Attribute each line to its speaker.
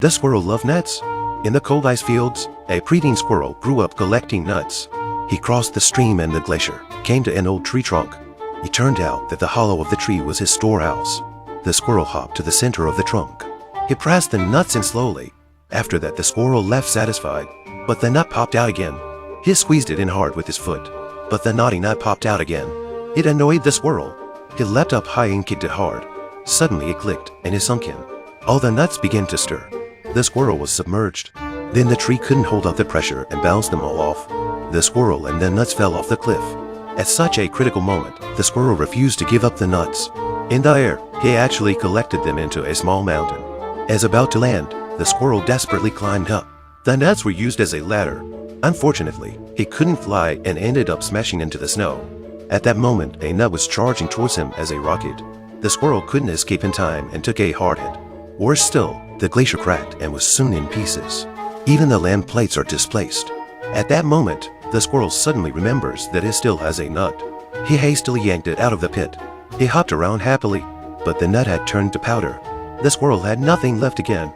Speaker 1: The squirrel loved nuts. In the cold ice fields, a preteen squirrel grew up collecting nuts. He crossed the stream and the glacier, came to an old tree trunk. It turned out that the hollow of the tree was his storehouse. The squirrel hopped to the center of the trunk. He pressed the nuts in slowly. After that, the squirrel left satisfied, but the nut popped out again. He squeezed it in hard with his foot, but the naughty nut popped out again. It annoyed the squirrel. He leapt up high and kicked it hard. Suddenly it clicked and it sunk in. All the nuts began to stir. The squirrel was submerged. Then the tree couldn't hold up the pressure and bounced them all off. The squirrel and the nuts fell off the cliff. At such a critical moment, the squirrel refused to give up the nuts. In the air, he actually collected them into a small mountain. As about to land, the squirrel desperately climbed up. The nuts were used as a ladder. Unfortunately, he couldn't fly and ended up smashing into the snow. At that moment, a nut was charging towards him as a rocket. The squirrel couldn't escape in time and took a hard hit. Worse still, the glacier cracked and was soon in pieces. Even the land plates are displaced. At that moment, the squirrel suddenly remembers that he still has a nut. He hastily yanked it out of the pit. He hopped around happily, but the nut had turned to powder. The squirrel had nothing left again.